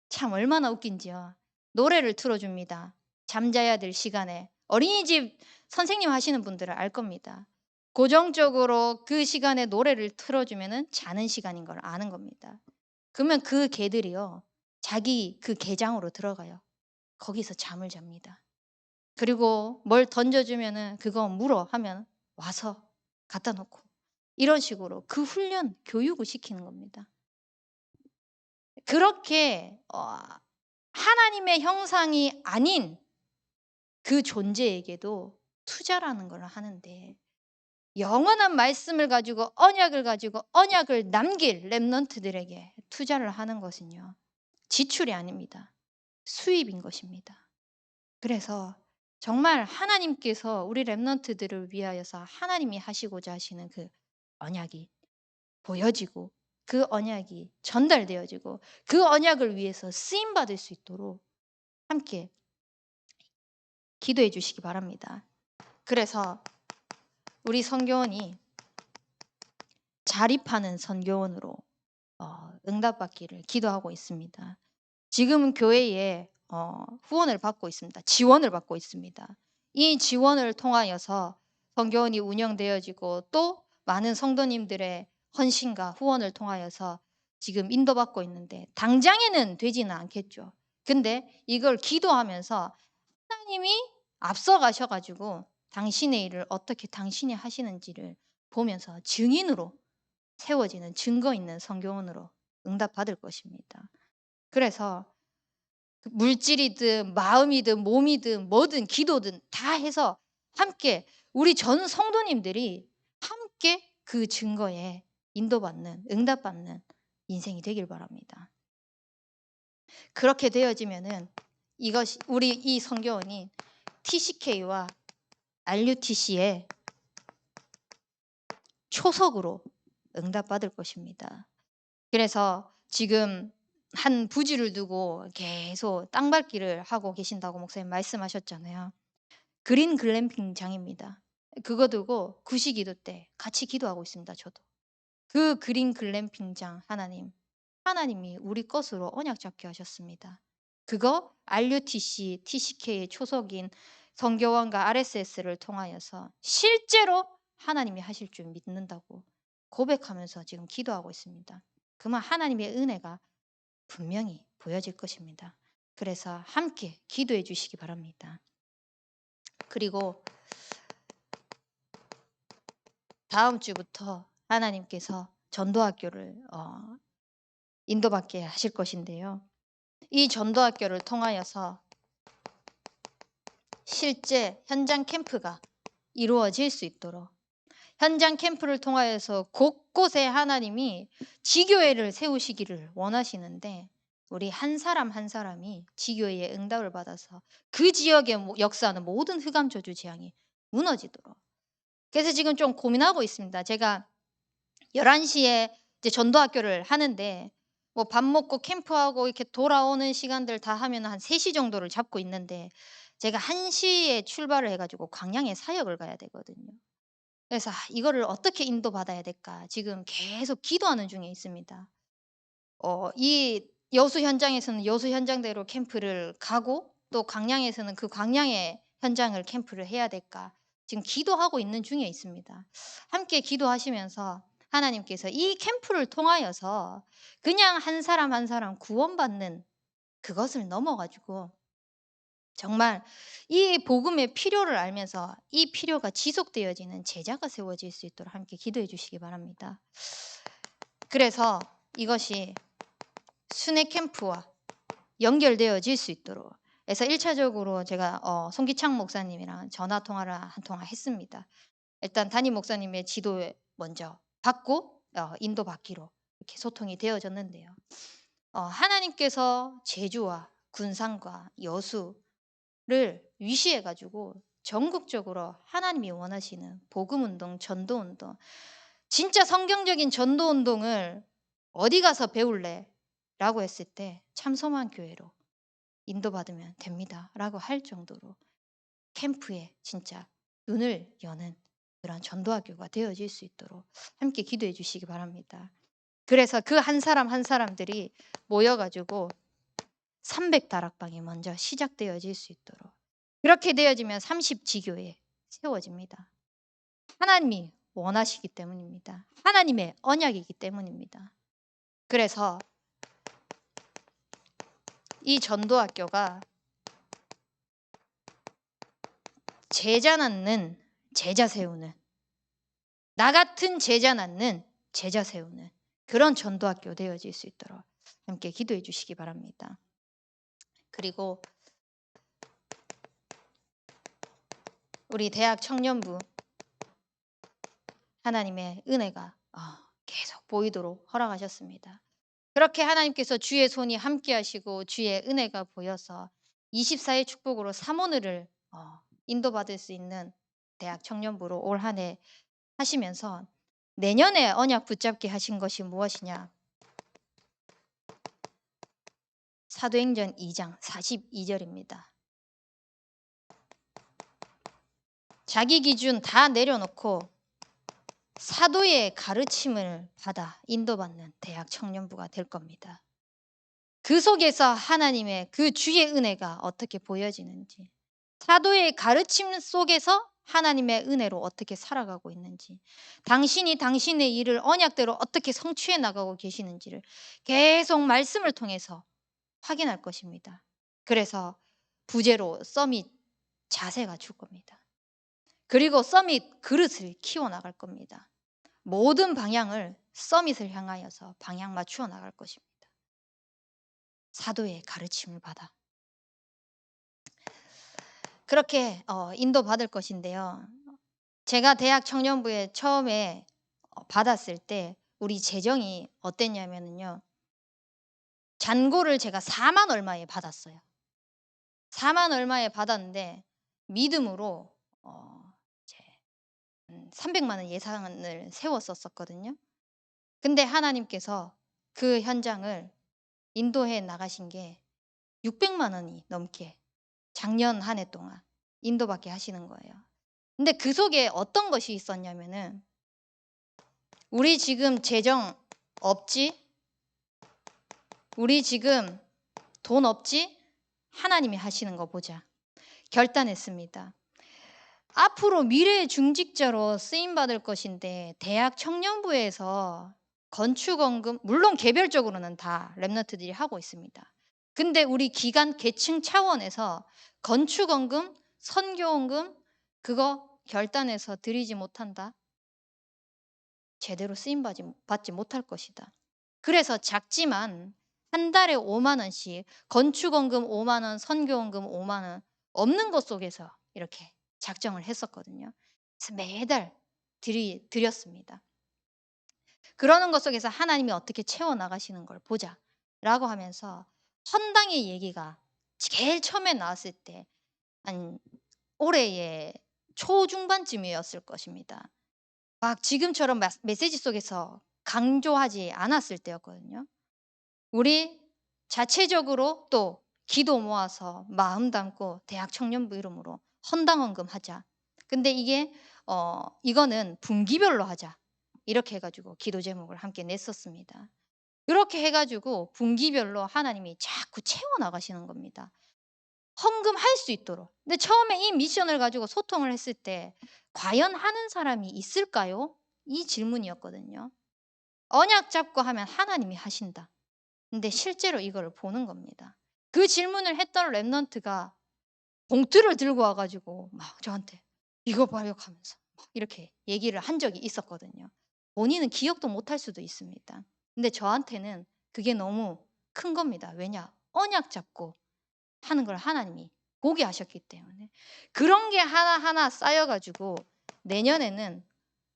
참 얼마나 웃긴지요. 노래를 틀어줍니다. 잠자야 될 시간에. 어린이집 선생님 하시는 분들은 알 겁니다. 고정적으로 그 시간에 노래를 틀어주면 자는 시간인 걸 아는 겁니다. 그러면 그 개들이요. 자기 그 개장으로 들어가요. 거기서 잠을 잡니다. 그리고 뭘 던져주면은 그거 물어 하면 와서 갖다 놓고 이런 식으로 그 훈련, 교육을 시키는 겁니다. 그렇게 하나님의 형상이 아닌 그 존재에게도 투자라는 걸 하는데 영원한 말씀을 가지고 언약을 남길 랩런트들에게 투자를 하는 것은요. 지출이 아닙니다. 수입인 것입니다. 그래서 정말 하나님께서 우리 랩런트들을 위하여서 하나님이 하시고자 하시는 그 언약이 보여지고 그 언약이 전달되어지고 그 언약을 위해서 쓰임 받을 수 있도록 함께 기도해 주시기 바랍니다. 그래서 우리 선교원이 자립하는 선교원으로 응답받기를 기도하고 있습니다. 지금 교회에 후원을 받고 있습니다. 지원을 받고 있습니다. 이 지원을 통하여서 선교원이 운영되어지고 또 많은 성도님들의 헌신과 후원을 통하여서 지금 인도받고 있는데 당장에는 되지는 않겠죠. 근데 이걸 기도하면서 하나님이 앞서 가셔가지고 당신의 일을 어떻게 당신이 하시는지를 보면서 증인으로 세워지는 증거 있는 선교원으로 응답받을 것입니다. 그래서 물질이든 마음이든 몸이든 뭐든 기도든 다 해서 함께 우리 전 성도님들이 함께 그 증거에 인도받는 응답받는 인생이 되길 바랍니다. 그렇게 되어지면은 이것이 우리 이 선교원이 TCK와 RUTC의 초석으로 응답받을 것입니다. 그래서 지금 한 부지를 두고 계속 땅밟기를 하고 계신다고 목사님 말씀하셨잖아요. 그린 글램핑장입니다. 그거 두고 구시기도 때 같이 기도하고 있습니다. 저도. 그 그린 글램핑장 하나님이 우리 것으로 언약 잡게 하셨습니다. 그거 RUTC, TCK의 초석인 선교원과 RSS를 통하여서 실제로 하나님이 하실 줄 믿는다고 고백하면서 지금 기도하고 있습니다. 그만 하나님의 은혜가 분명히 보여질 것입니다. 그래서 함께 기도해 주시기 바랍니다. 그리고 다음 주부터 하나님께서 전도학교를 인도받게 하실 것인데요. 이 전도학교를 통하여서 실제 현장 캠프가 이루어질 수 있도록 현장 캠프를 통하여서 곳곳에 하나님이 지교회를 세우시기를 원하시는데 우리 한 사람 한 사람이 지교회의 응답을 받아서 그 지역에 역사하는 모든 흑암 저주 재앙이 무너지도록. 그래서 지금 좀 고민하고 있습니다. 제가 11시에 이제 전도학교를 하는데 뭐 밥 먹고 캠프하고 이렇게 돌아오는 시간들 다 하면 한 3시 정도를 잡고 있는데 제가 1시에 출발을 해 가지고 광양에 사역을 가야 되거든요. 그래서 '아 이거를 어떻게 인도받아야 될까?' 지금 계속 기도하는 중에 있습니다. 이 여수 현장에서는 여수 현장대로 캠프를 가고 또 광양에서는 그 광양의 현장을 캠프를 해야 될까 지금 기도하고 있는 중에 있습니다. 함께 기도하시면서 하나님께서 이 캠프를 통하여서 그냥 한 사람 한 사람 구원받는 그것을 넘어 가지고 정말 이 복음의 필요를 알면서 이 필요가 지속되어지는 제자가 세워질 수 있도록 함께 기도해 주시기 바랍니다. 그래서 이것이 순회 캠프와 연결되어질 수 있도록 그래서 1차적으로 제가 송기창 목사님이랑 전화 통화를 한 통화 했습니다. 일단 담임 목사님의 지도에 먼저 받고 인도받기로 이렇게 소통이 되어졌는데요. 하나님께서 제주와 군산과 여수를 위시해 가지고 전국적으로 하나님이 원하시는 복음운동, 전도운동 진짜 성경적인 전도운동을 "어디 가서 배울래?" 라고 했을 때 "참소만 교회로 인도받으면 됩니다." 라고 할 정도로 캠프에 진짜 눈을 여는 그런 전도학교가 되어질 수 있도록 함께 기도해 주시기 바랍니다. 그래서 그 한 사람 한 사람들이 모여 가지고 300 다락방이 먼저 시작되어질 수 있도록 그렇게 되어지면 30 지교회 세워집니다. 하나님이 원하시기 때문입니다. 하나님의 언약이기 때문입니다. 그래서 이 전도학교가 제자 낳는 제자 세우는 나 같은 제자 낳는 제자 세우는 그런 전도학교 되어질 수 있도록 함께 기도해 주시기 바랍니다. 그리고 우리 대학 청년부 하나님의 은혜가 계속 보이도록 허락하셨습니다. 그렇게 하나님께서 주의 손이 함께 하시고 주의 은혜가 보여서 24의 축복으로 사모늘을 인도받을 수 있는 대학 청년부로 올 한 해 하시면서 내년에 언약 붙잡게 하신 것이 무엇이냐? 사도행전 2장 42절입니다. 자기 기준 다 내려놓고 사도의 가르침을 받아 인도받는 대학 청년부가 될 겁니다. 그 속에서 하나님의 그 주의 은혜가 어떻게 보여지는지 사도의 가르침 속에서 하나님의 은혜로 어떻게 살아가고 있는지 당신이 당신의 일을 언약대로 어떻게 성취해 나가고 계시는지를 계속 말씀을 통해서 확인할 것입니다. 그래서 부제로 서밋 자세가 줄 겁니다. 그리고 서밋 그릇을 키워나갈 겁니다. 모든 방향을 서밋을 향하여서 방향 맞추어 나갈 것입니다. 사도의 가르침을 받아 그렇게 인도받을 것인데요. 제가 대학 청년부에 처음에 받았을 때 우리 재정이 어땠냐면요. 잔고를 제가 4만 얼마에 받았어요. 4만 얼마에 받았는데 믿음으로 이제 300만 원 예산을 세웠었거든요. 근데 하나님께서 그 현장을 인도해 나가신 게 600만 원이 넘게 작년 한 해 동안 인도받게 하시는 거예요. 근데 그 속에 어떤 것이 있었냐면은 우리 지금 재정 없지? 우리 지금 돈 없지? 하나님이 하시는 거 보자. 결단했습니다. 앞으로 미래의 중직자로 쓰임 받을 것인데 대학 청년부에서 건축원금 물론 개별적으로는 다 랩런트들이 하고 있습니다. 근데 우리 기관 계층 차원에서 건축원금, 선교원금 그거 결단해서 드리지 못한다. 제대로 쓰임 받지 못할 것이다. 그래서 작지만 한 달에 5만 원씩 건축원금 5만 원, 선교원금 5만 원 없는 것 속에서 이렇게 작정을 했었거든요. 그래서 매달 드렸습니다. 그러는 것 속에서 하나님이 어떻게 채워 나가시는 걸 보자라고 하면서 헌당의 얘기가 제일 처음에 나왔을 때 한 올해의 초중반쯤이었을 것입니다. 막 지금처럼 메시지 속에서 강조하지 않았을 때였거든요. 우리 자체적으로 또 기도 모아서 마음 담고 대학 청년부 이름으로 헌당헌금 하자. 근데 이게 이거는 분기별로 하자. 이렇게 해 가지고 기도 제목을 함께 냈었습니다. 그렇게 해 가지고 분기별로 하나님이 자꾸 채워 나가시는 겁니다. 헌금할 수 있도록. 근데 처음에 이 미션을 가지고 소통을 했을 때 '과연 하는 사람이 있을까요?' 이 질문이었거든요. 언약 잡고 하면 하나님이 하신다. 근데 실제로 이거를 보는 겁니다. 그 질문을 했던 랩넌트가 봉투를 들고 와 가지고 막 저한테 "이거 봐요." 하면서 막 이렇게 얘기를 한 적이 있었거든요. 본인은 기억도 못할 수도 있습니다. 근데 저한테는 그게 너무 큰 겁니다. 왜냐? 언약 잡고 하는 걸 하나님이 보게 하셨기 때문에. 그런 게 하나하나 쌓여 가지고 내년에는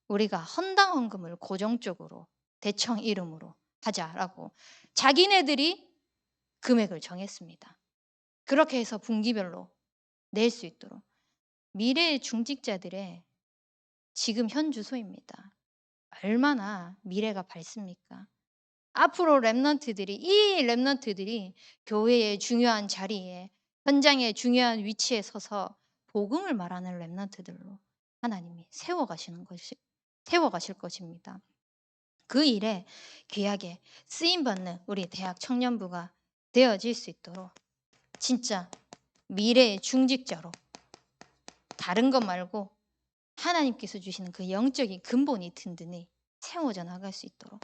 우리가 헌당 헌금을 고정적으로 대청 이름으로 하자라고 자기네들이 금액을 정했습니다. 그렇게 해서 분기별로 낼 수 있도록. 미래의 중직자들의 지금 현 주소입니다. 얼마나 미래가 밝습니까? 앞으로 이 랩넌트들이 교회의 중요한 자리에 현장의 중요한 위치에 서서 복음을 말하는 랩넌트들로 하나님이 세워 가실 것입니다. 그 일에 귀하게 쓰임 받는 우리 대학 청년부가 되어질 수 있도록 진짜 미래의 중직자로 다른 것 말고 하나님께서 주시는 그 영적인 근본이 든든히 세워져 나갈 수 있도록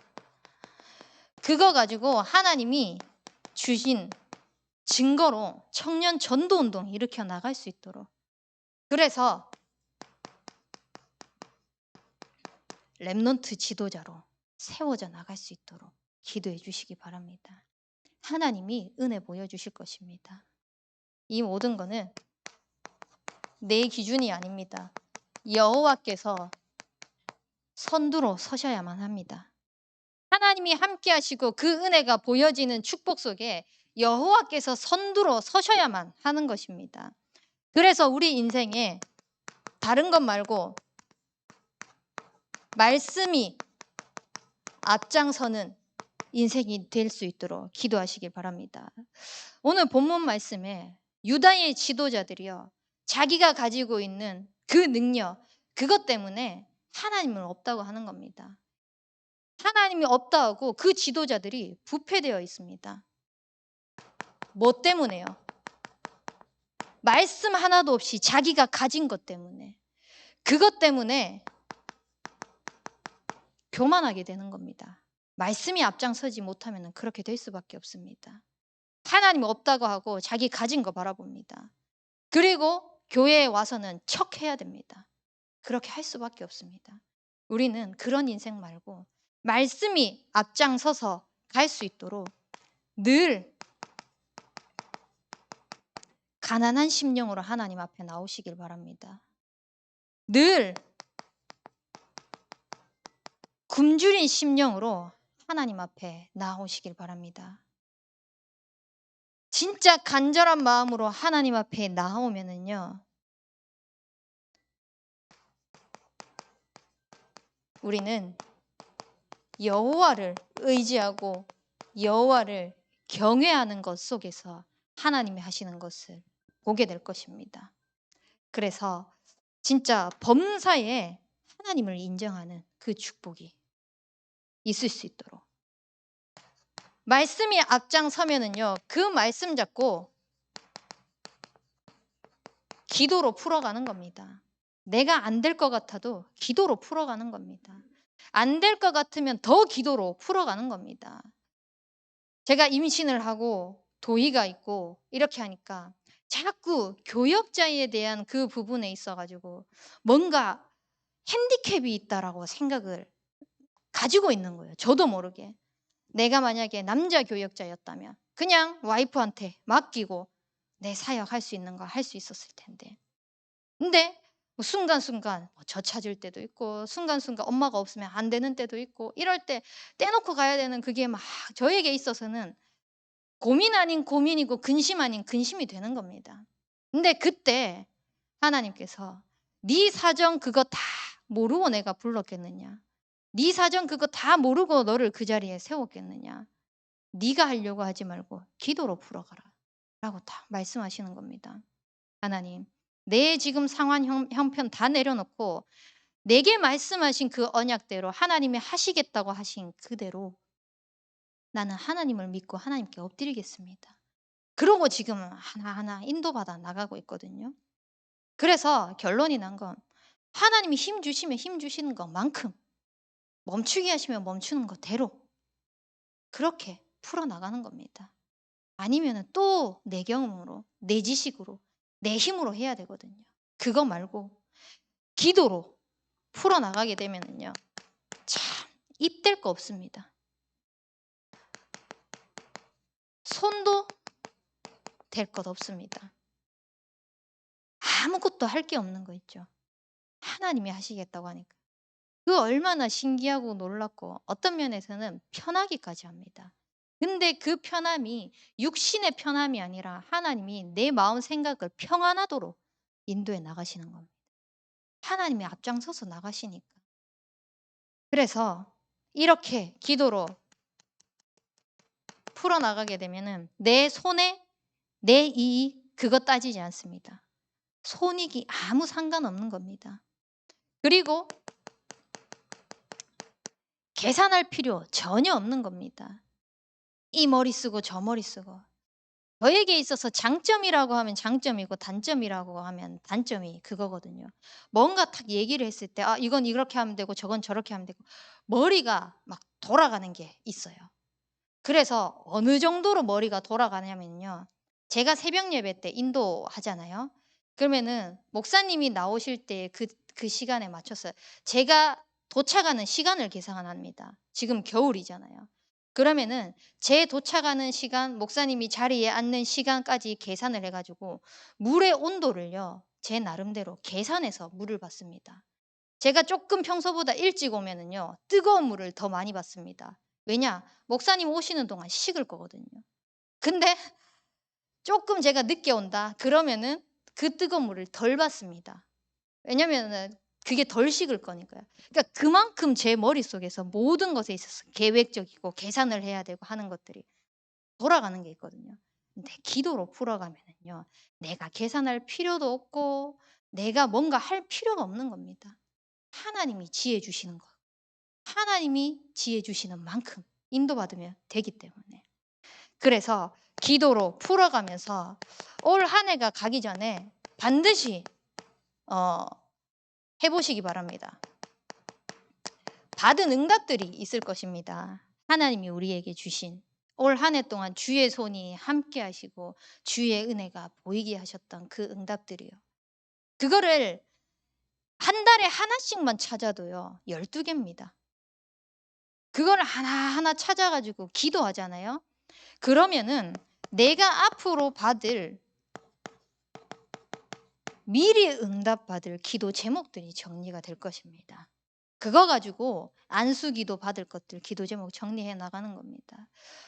그거 가지고 하나님이 주신 증거로 청년 전도 운동 일으켜 나갈 수 있도록 그래서 랩넌트 지도자로 세워져 나갈 수 있도록 기도해 주시기 바랍니다. 하나님이 은혜 보여주실 것입니다. 이 모든 거는 내 기준이 아닙니다. 여호와께서 선두로 서셔야만 합니다. 하나님이 함께 하시고 그 은혜가 보여지는 축복 속에 여호와께서 선두로 서셔야만 하는 것입니다. 그래서 우리 인생에 다른 것 말고 말씀이 앞장서는 인생이 될 수 있도록 기도하시길 바랍니다. 오늘 본문 말씀에 유다의 지도자들이요. 자기가 가지고 있는 그 능력, 그것 때문에 하나님은 없다고 하는 겁니다. 하나님이 없다 하고 그 지도자들이 부패되어 있습니다. 뭐 때문에요? 말씀 하나도 없이 자기가 가진 것 때문에. 그것 때문에 교만하게 되는 겁니다. 말씀이 앞장서지 못하면 그렇게 될 수밖에 없습니다. 하나님이 없다고 하고 자기 가진 거 바라봅니다. 그리고 교회에 와서는 척해야 됩니다. 그렇게 할 수밖에 없습니다. 우리는 그런 인생 말고 말씀이 앞장서서 갈 수 있도록 늘 가난한 심령으로 하나님 앞에 나오시길 바랍니다. 늘 굶주린 심령으로 하나님 앞에 나오시길 바랍니다. 진짜 간절한 마음으로 하나님 앞에 나오면은요. 우리는 여호와를 의지하고 여호와를 경외하는 것 속에서 하나님이 하시는 것을 보게 될 것입니다. 그래서 진짜 범사에 하나님을 인정하는 그 축복이 있을 수 있도록 말씀이 앞장서면은요 그 말씀 잡고 기도로 풀어가는 겁니다. 내가 안 될 것 같아도 기도로 풀어가는 겁니다. 안 될 것 같으면 더 기도로 풀어가는 겁니다. 제가 임신을 하고 도의가 있고 이렇게 하니까 자꾸 교역자에 대한 그 부분에 있어 가지고 뭔가 핸디캡이 있다라고 생각을 가지고 있는 거예요. 저도 모르게. 내가 만약에 남자 교역자였다면 그냥 와이프한테 맡기고 내 사역할 수 있는 거 할 수 있었을 텐데. 근데 뭐 순간순간 저 찾을 때도 있고 순간순간 엄마가 없으면 안 되는 때도 있고 이럴 때 떼놓고 가야 되는 그게 막 저에게 있어서는 고민 아닌 고민이고 근심 아닌 근심이 되는 겁니다. 근데 그때 하나님께서 네 사정 그거 다 모르고 내가 불렀겠느냐? 네 사정 그거 다 모르고 너를 그 자리에 세웠겠느냐? 네가 하려고 하지 말고 기도로 풀어가라 라고 딱 말씀하시는 겁니다. 하나님, 내 지금 상황 형편 다 내려놓고 내게 말씀하신 그 언약대로 하나님이 하시겠다고 하신 그대로 나는 하나님을 믿고 하나님께 엎드리겠습니다. 그러고 지금 하나하나 인도받아 나가고 있거든요. 그래서 결론이 난 건 하나님이 힘 주시면 힘 주시는 것만큼 멈추게 하시면 멈추는 것대로 그렇게 풀어나가는 겁니다. 아니면 또 내 경험으로, 내 지식으로, 내 힘으로 해야 되거든요. 그거 말고 기도로 풀어나가게 되면은요, 참 입댈 거 없습니다. 손도 댈 것 없습니다. 아무것도 할 게 없는 거 있죠. 하나님이 하시겠다고 하니까. 그 얼마나 신기하고 놀랍고 어떤 면에서는 편하기까지 합니다. 근데 그 편함이 육신의 편함이 아니라 하나님이 내 마음 생각을 평안하도록 인도해 나가시는 겁니다. 하나님이 앞장서서 나가시니까. 그래서 이렇게 기도로 풀어나가게 되면은 내 손에 내 이익 그거 따지지 않습니다. 손익이 아무 상관없는 겁니다. 그리고 계산할 필요 전혀 없는 겁니다. 이 머리 쓰고 저 머리 쓰고. 저에게 있어서 장점이라고 하면 장점이고 단점이라고 하면 단점이 그거거든요. 뭔가 딱 얘기를 했을 때 아 이건 이렇게 하면 되고 저건 저렇게 하면 되고 머리가 막 돌아가는 게 있어요. 그래서 어느 정도로 머리가 돌아가냐면요. 제가 새벽 예배 때 인도하잖아요. 그러면은 목사님이 나오실 때 그 시간에 맞춰서 제가 도착하는 시간을 계산합니다. 지금 겨울이잖아요. 그러면은 제 도착하는 시간, 목사님이 자리에 앉는 시간까지 계산을 해가지고 물의 온도를요. 제 나름대로 계산해서 물을 받습니다. 제가 조금 평소보다 일찍 오면은요. 뜨거운 물을 더 많이 받습니다. 왜냐? 목사님 오시는 동안 식을 거거든요. 근데 조금 제가 늦게 온다. 그러면은 그 뜨거운 물을 덜 받습니다. 왜냐면은 그게 덜 식을 거니까요. 그러니까 그만큼 제 머릿속에서 모든 것에 있어서 계획적이고 계산을 해야 되고 하는 것들이 돌아가는 게 있거든요. 근데 기도로 풀어가면은요. 내가 계산할 필요도 없고 내가 뭔가 할 필요가 없는 겁니다. 하나님이 지혜 주시는 거. 하나님이 지혜 주시는 만큼 인도받으면 되기 때문에. 그래서 기도로 풀어가면서 올 한 해가 가기 전에 반드시 해보시기 바랍니다. 받은 응답들이 있을 것입니다. 하나님이 우리에게 주신 올 한 해 동안 주의 손이 함께 하시고 주의 은혜가 보이게 하셨던 그 응답들이요. 그거를 한 달에 하나씩만 찾아도요. 12개입니다. 그걸 하나하나 찾아가지고 기도하잖아요. 그러면은 내가 앞으로 받을 미리 응답받을 기도 제목들이 정리가 될 것입니다. 그거 가지고 안수기도 받을 것들 기도 제목 정리해 나가는 겁니다.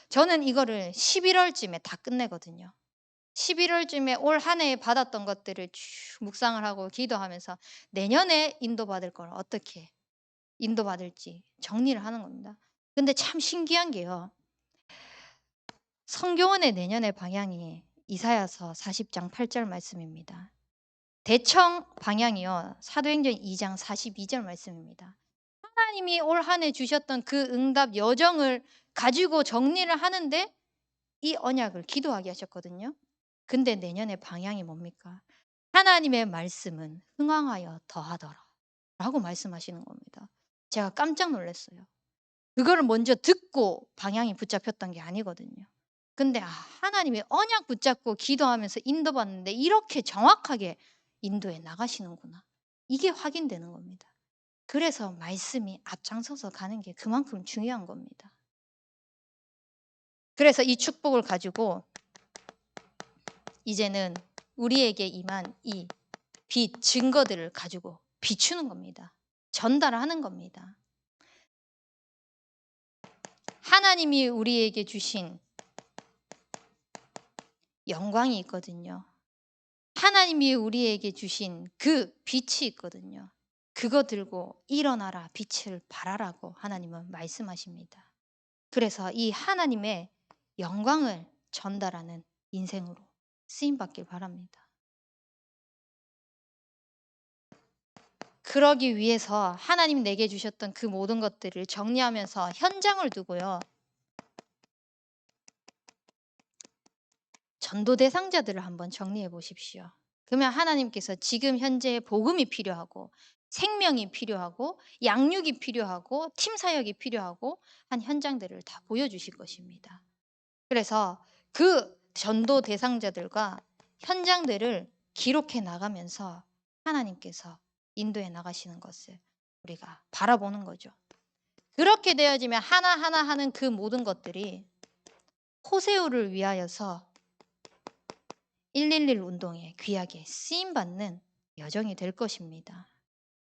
저는 이거를 11월쯤에 다 끝내거든요. 11월쯤에 올 한 해에 받았던 것들을 쭉 묵상을 하고 기도하면서 내년에 인도받을 걸 어떻게 인도받을지 정리를 하는 겁니다. 근데 참 신기한 게요. 성경원의 내년의 방향이 이사야서 40장 8절 말씀입니다. 대청 방향이요. 사도행전 2장 42절 말씀입니다. 하나님이 올 한 해 주셨던 그 응답 여정을 가지고 정리를 하는데 이 언약을 기도하게 하셨거든요. 근데 내년의 방향이 뭡니까? 하나님의 말씀은 흥왕하여 더하더라 라고 말씀하시는 겁니다. 제가 깜짝 놀랐어요. 그거를 먼저 듣고 방향이 붙잡혔던 게 아니거든요. 근데 하나님이 언약 붙잡고 기도하면서 인도받는데 이렇게 정확하게 인도해 나가시는구나. 이게 확인되는 겁니다. 그래서 말씀이 앞장서서 가는 게 그만큼 중요한 겁니다. 그래서 이 축복을 가지고 이제는 우리에게 임한 이 빛 증거들을 가지고 비추는 겁니다. 전달하는 겁니다. 하나님이 우리에게 주신 영광이 있거든요. 하나님이 우리에게 주신 그 빛이 있거든요. 그거 들고 일어나라, 빛을 발하라고 하나님은 말씀하십니다. 그래서 이 하나님의 영광을 전달하는 인생으로 쓰임받길 바랍니다. 그러기 위해서 하나님 내게 주셨던 그 모든 것들을 정리하면서 현장을 두고요. 전도 대상자들을 한번 정리해 보십시오. 그러면 하나님께서 지금 현재 복음이 필요하고 생명이 필요하고 양육이 필요하고 팀 사역이 필요하고 한 현장들을 다 보여주실 것입니다. 그래서 그 전도 대상자들과 현장들을 기록해 나가면서 하나님께서 인도해 나가시는 것을 우리가 바라보는 거죠. 그렇게 되어지면 하나하나 하는 그 모든 것들이 호세오를 위하여서 111 운동에 귀하게 쓰임받는 여정이 될 것입니다.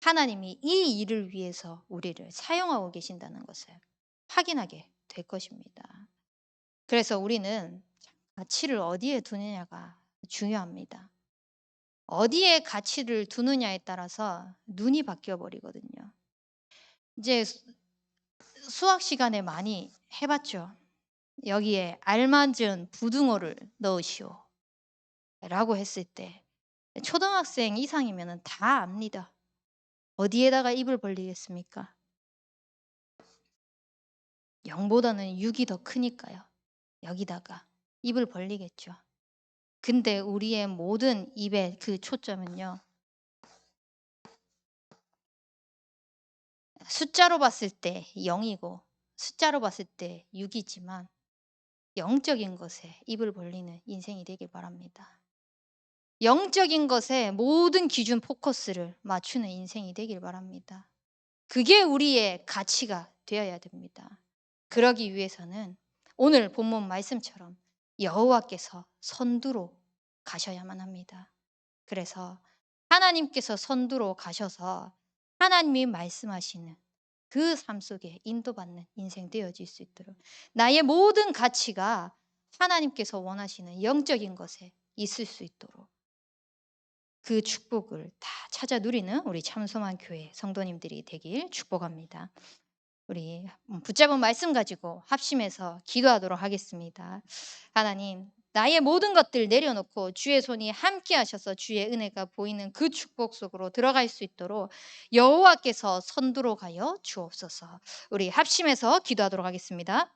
하나님이 이 일을 위해서 우리를 사용하고 계신다는 것을 확인하게 될 것입니다. 그래서 우리는 가치를 어디에 두느냐가 중요합니다. 어디에 가치를 두느냐에 따라서 눈이 바뀌어 버리거든요. 이제 수학 시간에 많이 해봤죠. 여기에 알맞은 부등호를 넣으시오 라고 했을 때 초등학생 이상이면 다 압니다. 어디에다가 입을 벌리겠습니까? 0보다는 6이 더 크니까요. 여기다가 입을 벌리겠죠. 근데 우리의 모든 입의 그 초점은요. 숫자로 봤을 때 0이고 숫자로 봤을 때 6이지만 영적인 것에 입을 벌리는 인생이 되길 바랍니다. 영적인 것에 모든 기준 포커스를 맞추는 인생이 되길 바랍니다. 그게 우리의 가치가 되어야 됩니다. 그러기 위해서는 오늘 본문 말씀처럼 여호와께서 선두로 가셔야만 합니다. 그래서 하나님께서 선두로 가셔서 하나님이 말씀하시는 그 삶 속에 인도받는 인생 되어질 수 있도록 나의 모든 가치가 하나님께서 원하시는 영적인 것에 있을 수 있도록 그 축복을 다 찾아 누리는 우리 참소만 교회 성도님들이 되길 축복합니다. 우리 붙잡은 말씀 가지고 합심해서 기도하도록 하겠습니다. 하나님, 나의 모든 것들 내려놓고 주의 손이 함께 하셔서 주의 은혜가 보이는 그 축복 속으로 들어갈 수 있도록 여호와께서 선두로 가여 주옵소서. 우리 합심해서 기도하도록 하겠습니다.